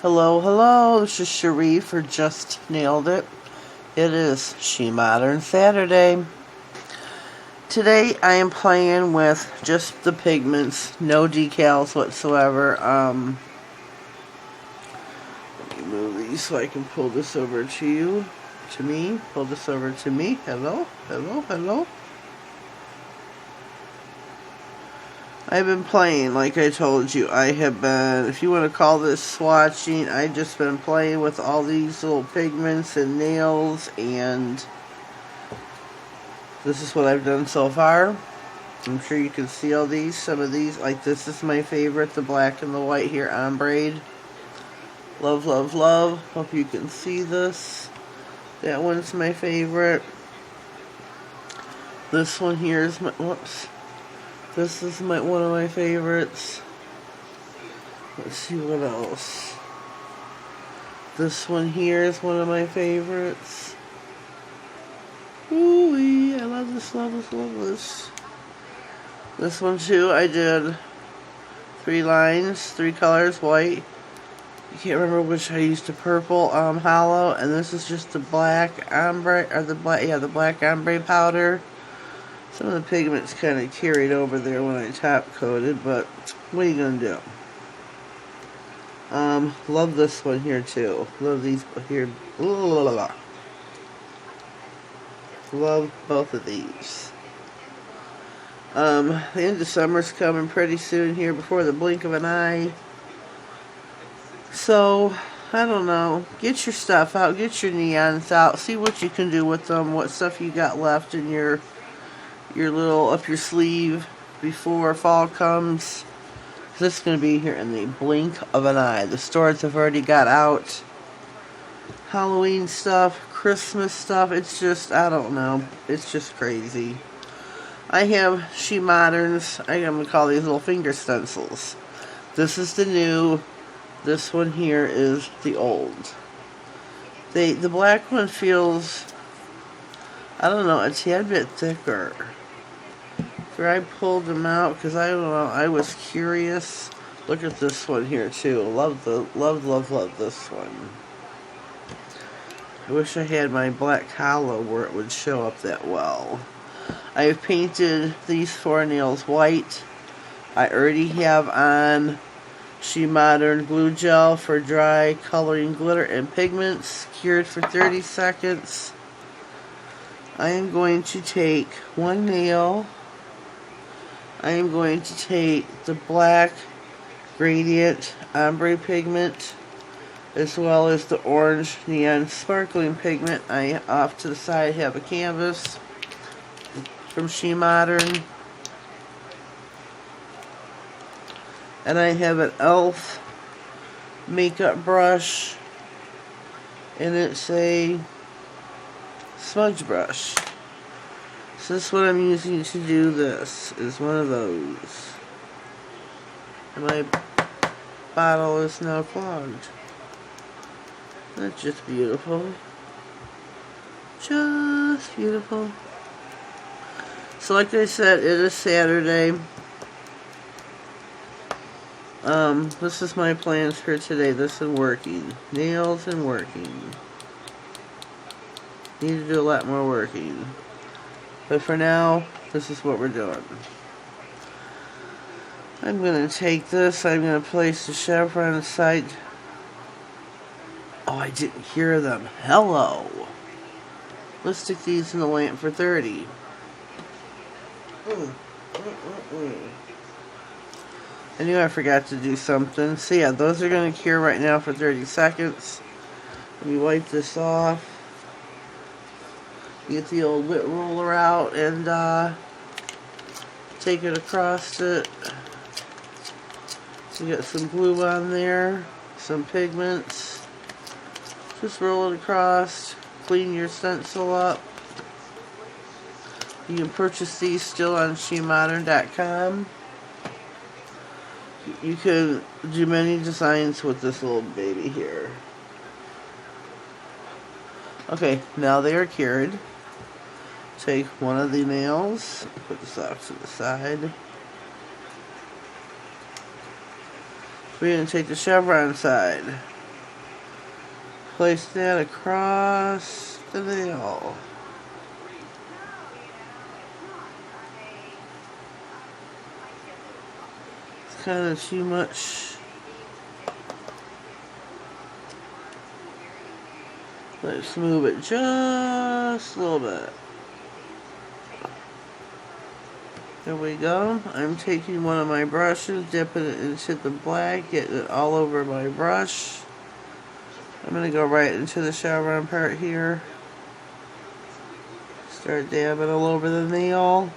Hello, hello, this is Sharif, or Just Nailed It. It is SheModern Saturday. Today I am playing with just the pigments, no decals whatsoever. Let me move these so I can pull this over to you, to me, pull this over to me. Hello, hello, hello. I've been playing, like I told you. I have been, if you want to call this swatching, I've just been playing with all these little pigments and nails, and this is what I've done so far. I'm sure you can see all these. Some of these, like this is my favorite, the black and the white here, ombre. Love, love, love. Hope you can see this. That one's my favorite. This one here is my, whoops. This is one of my favorites. Let's see what else. This one here is one of my favorites. Ooh-wee, I love this, love this, love this. This one too, I did 3 lines, 3 colors, white. I can't remember which I used, the purple hollow, and this is just the black ombre, or the black ombre powder. Some of the pigments kind of carried over there when I top coated, but what are you going to do? Love this one here too. Love these here. Love both of these. The end of summer's coming pretty soon here, before the blink of an eye. So, I don't know. Get your stuff out. Get your neons out. See what you can do with them. What stuff you got left in your little up your sleeve before fall comes. This is going to be here in the blink of an eye. The stores have already got out Halloween stuff, Christmas stuff. It's just, I don't know. It's just crazy. I have SheModerns. I'm going to call these little finger stencils. This is the new. This one here is the old. The black one feels, I don't know, a tad bit thicker. I pulled them out because I don't know, I was curious. Look at this one here too. Love this one. I wish I had my black hollow where it would show up that well. I have painted these 4 nails white. I already have on SheModern glue gel for dry coloring glitter and pigments, cured for 30 seconds. I am going to take one nail. I am going to take the black gradient ombre pigment as well as the orange neon sparkling pigment. I off to the side have a canvas from SheModern, and I have an e.l.f. makeup brush, and it's a smudge brush. So this is what I'm using to do this, is one of those. And my bottle is now clogged. That's just beautiful. Just beautiful. So like I said, it is Saturday. This is my plans for today. This and working. Nails and working. Need to do a lot more working. But for now, this is what we're doing. I'm going to take this. I'm going to place the chevron side. Oh, I didn't hear them. Hello. Let's stick these in the lamp for 30. I knew I forgot to do something. So yeah, those are going to cure right now for 30 seconds. Let me wipe this off. Get the old wet roller out and take it across it. So you got some glue on there, some pigments. Just roll it across, clean your stencil up. You can purchase these still on SheModern.com. You can do many designs with this little baby here. Okay, now they are cured. Take one of the nails, put this off to the side. We're going to take the chevron side. Place that across the nail. It's kind of too much. Let's move it just a little bit. There we go. I'm taking one of my brushes, dipping it into the black, getting it all over my brush. I'm going to go right into the SheModern part here. Start dabbing all over the nail.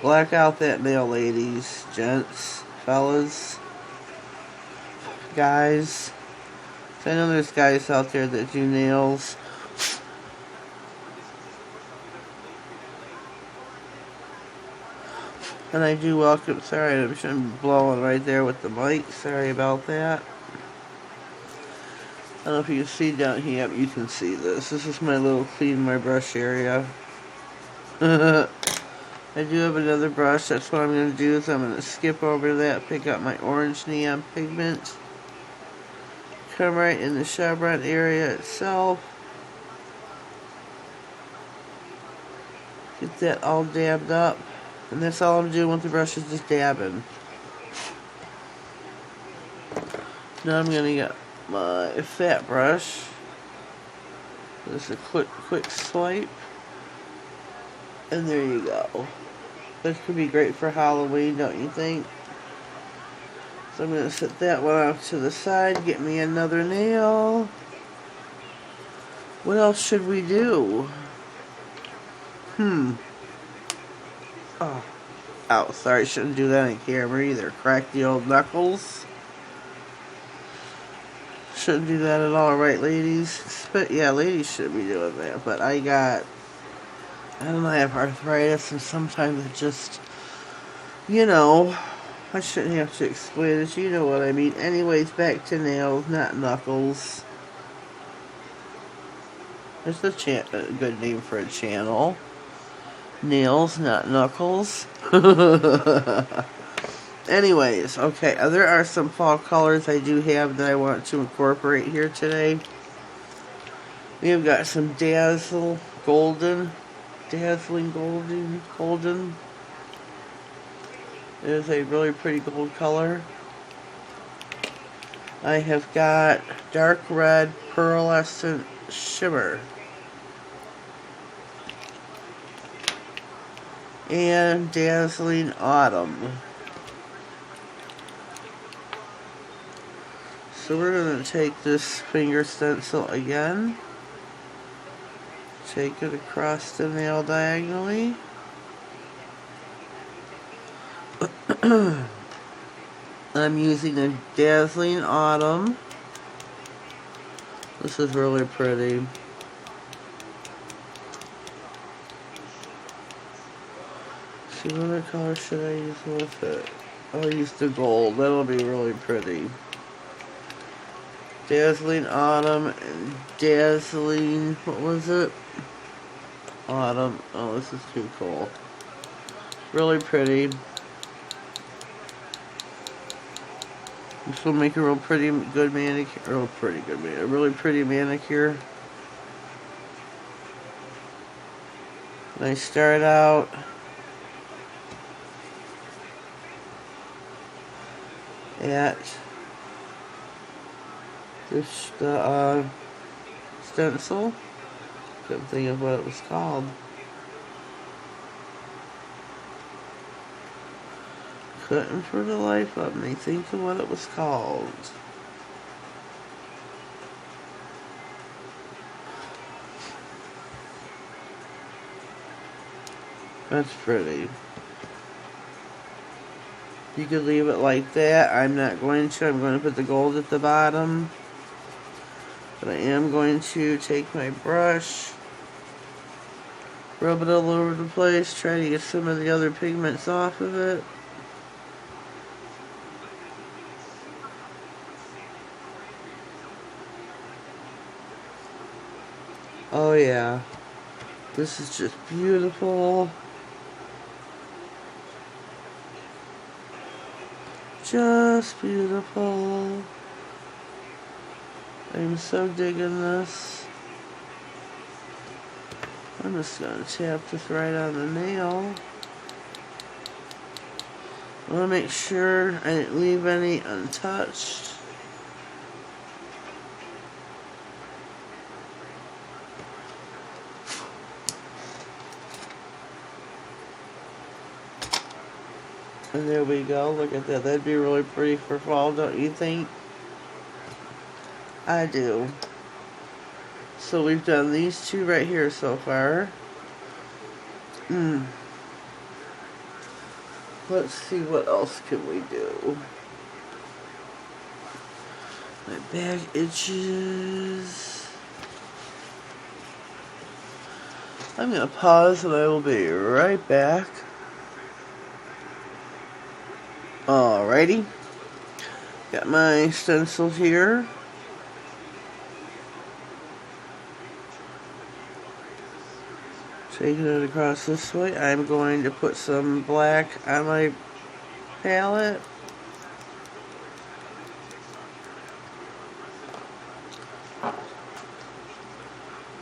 Black out that nail, ladies, gents, fellas, guys. I know there's guys out there that do nails. And I do welcome, sorry, I'm blowing right there with the mic. Sorry about that. I don't know if you can see down here. You can see this. This is my little clean my brush area. I do have another brush. That's what I'm going to do is I'm going to skip over that, pick up my orange neon pigment. Come right in the SheModern area itself. Get that all dabbed up. And that's all I'm doing with the brush is just dabbing. Now I'm going to get my fat brush. Just a quick swipe. And there you go. This could be great for Halloween, don't you think? So I'm going to set that one off to the side. Get me another nail. What else should we do? Oh, sorry, shouldn't do that on camera either. Crack the old knuckles. Shouldn't do that at all, right, ladies? But yeah, ladies should be doing that. But I don't know, I have arthritis, and sometimes it just, you know, I shouldn't have to explain it. You know what I mean. Anyways, back to nails, not knuckles. There's a good name for a channel. Nails, not knuckles. Anyways, okay, there are some fall colors I do have that I want to incorporate here today. We have got some dazzling golden. It is a really pretty gold color. I have got dark red pearlescent shimmer. And dazzling autumn. So we're going to take this finger stencil again. Take it across the nail diagonally. I'm using a dazzling autumn. This is really pretty. See, what other color should I use with it? I'll use the gold. That'll be really pretty. Dazzling autumn and dazzling, what was it? Autumn. Oh, this is too cool. Really pretty. This will make a real pretty good manicure. A really pretty manicure. And I start out at this stencil. Couldn't think of what it was called. Couldn't for the life of me think of what it was called. That's pretty. You could leave it like that. I'm not going to. I'm going to put the gold at the bottom. But I am going to take my brush, rub it all over the place, try to get some of the other pigments off of it. Oh yeah, this is just beautiful. Just beautiful. I'm so digging this. I'm just going to tap this right on the nail. I want to make sure I didn't leave any untouched. And there we go. Look at that. That'd be really pretty for fall, don't you think? I do. So we've done these two right here so far. Let's see what else can we do. My back itches. I'm going to pause and I will be right back. Alrighty. Got my stencil here. Taking it across this way. I'm going to put some black on my palette.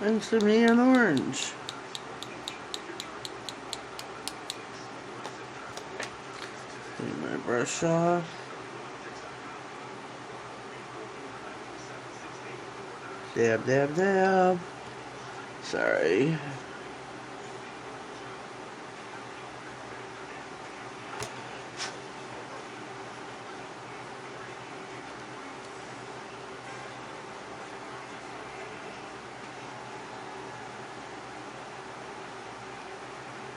And some neon orange. Take my brush off. Dab, dab, dab. Sorry.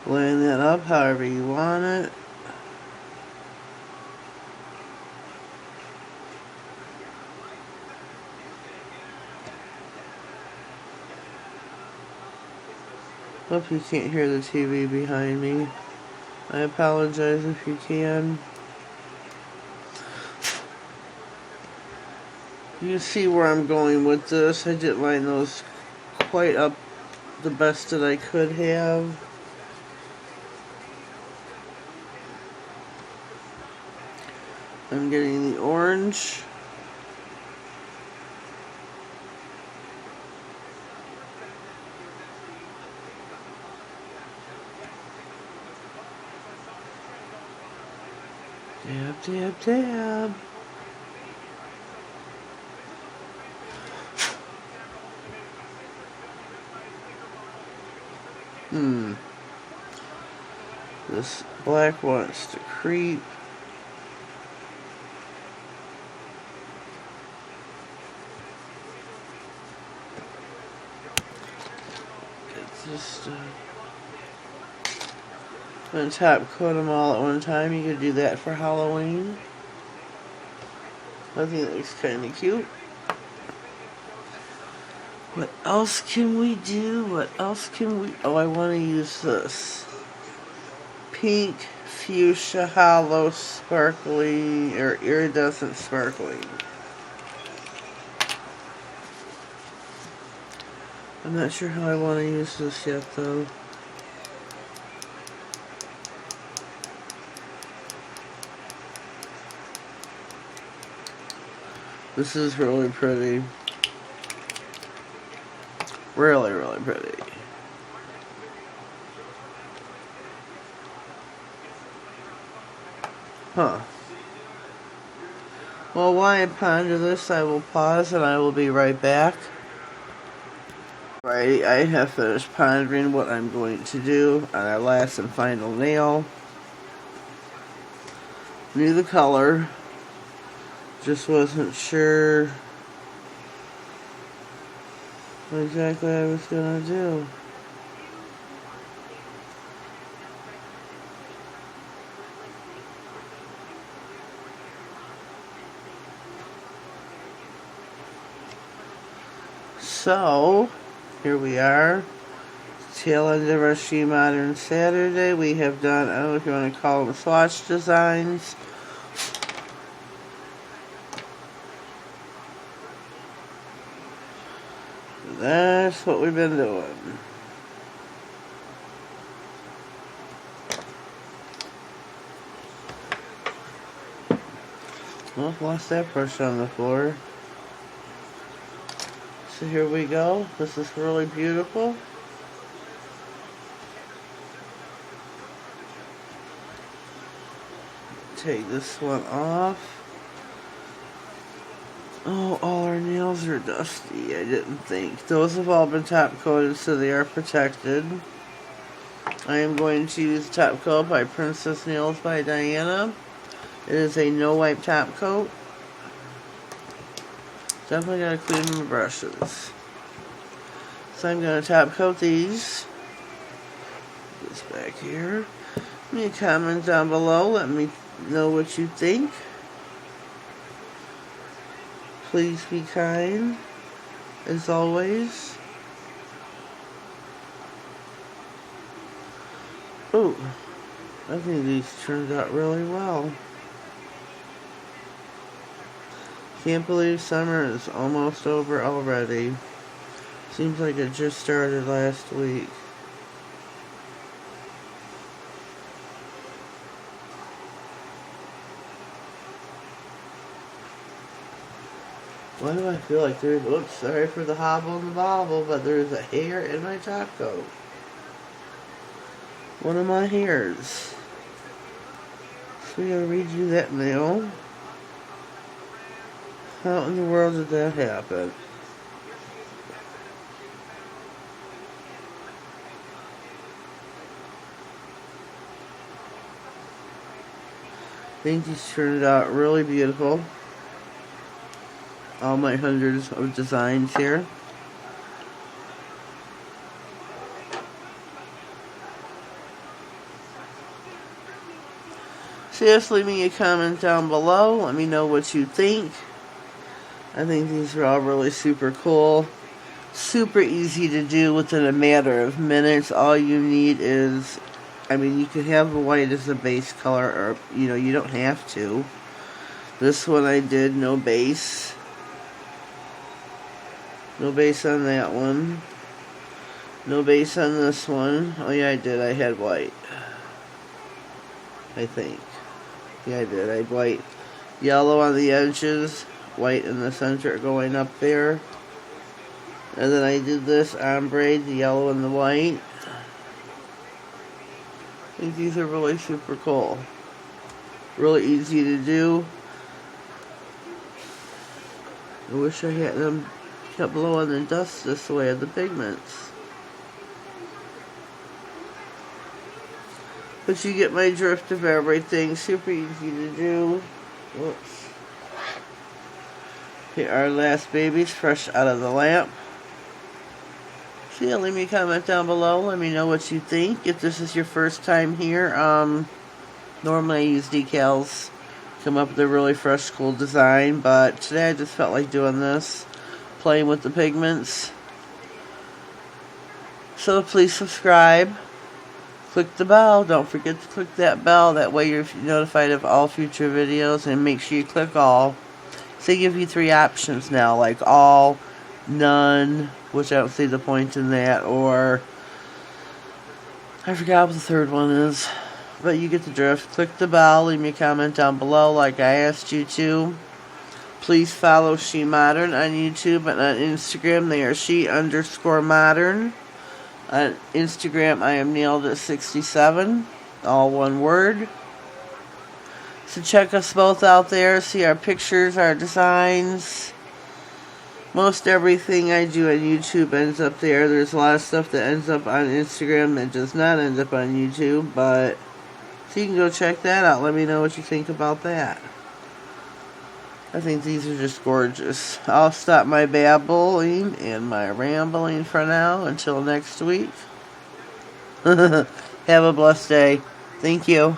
Blend that up however you want it. Hope you can't hear the TV behind me. I apologize if you can. You can see where I'm going with this. I didn't line those quite up the best that I could have. I'm getting the orange. Dab, dab, dab. This black wants to creep. Just on top coat them all at one time. You could do that for Halloween. I think it looks kind of cute. What else can we do? What else can we... Oh, I want to use this. Pink Fuchsia Hollow Sparkly, or Iridescent Sparkling. I'm not sure how I want to use this yet, though. This is really pretty. Really, really pretty. Huh. Well, while I ponder this, I will pause and I will be right back. Alrighty, I have finished pondering what I'm going to do on our last and final nail. Knew the color, just wasn't sure what exactly I was gonna do. So, here we are. Tail end of our SheModern Saturday. We have done, I don't know if you want to call them swatch designs. That's what we've been doing. Oh, lost that brush on the floor. So here we go. This is really beautiful. Take this one off. Oh, all our nails are dusty. I didn't think. Those have all been top coated, so they are protected. I am going to use top coat by Princess Nails by Diana. It is a no wipe top coat. Definitely gotta clean my brushes. So I'm gonna top coat these. Put this back here. Leave me a comment down below. Let me know what you think. Please be kind, as always. Oh, I think these turned out really well. Can't believe summer is almost over already. Seems like it just started last week. Why do I feel like there's, oops, sorry for the hobble and the bobble, but there's a hair in my top coat. One of my hairs. So we gotta redo that nail. How in the world did that happen? I think these turned out really beautiful. All my hundreds of designs here. So just leave me a comment down below. Let me know what you think. I think these are all really super cool. Super easy to do within a matter of minutes. All you need is, I mean, you could have the white as a base color, or, you know, you don't have to. This one I did no base. No base on that one. No base on this one. Oh yeah, I did. I had white. I think. Yeah, I did. I had white. Yellow on the edges. White in the center going up there. And then I did this ombre, the yellow and the white. I think these are really super cool. Really easy to do. I wish I had them kept blowing the dust this way of the pigments. But you get my drift of everything. Super easy to do. Whoops. Here are our last babies fresh out of the lamp. So yeah, leave me a comment down below. Let me know what you think. If this is your first time here, normally I use decals. Come up with a really fresh, cool design. But today I just felt like doing this. Playing with the pigments. So please subscribe. Click the bell. Don't forget to click that bell. That way you're notified of all future videos. And make sure you click all. So they give you 3 options now. Like all, none, which I don't see the point in that. Or I forgot what the third one is. But you get the drift. Click the bell. Leave me a comment down below like I asked you to. Please follow SheModern on YouTube and on Instagram. They are she_modern. On Instagram, I am nailed@67. All one word. So check us both out there. See our pictures, our designs. Most everything I do on YouTube ends up there. There's a lot of stuff that ends up on Instagram that does not end up on YouTube. But so you can go check that out. Let me know what you think about that. I think these are just gorgeous. I'll stop my babbling and my rambling for now until next week. Have a blessed day. Thank you.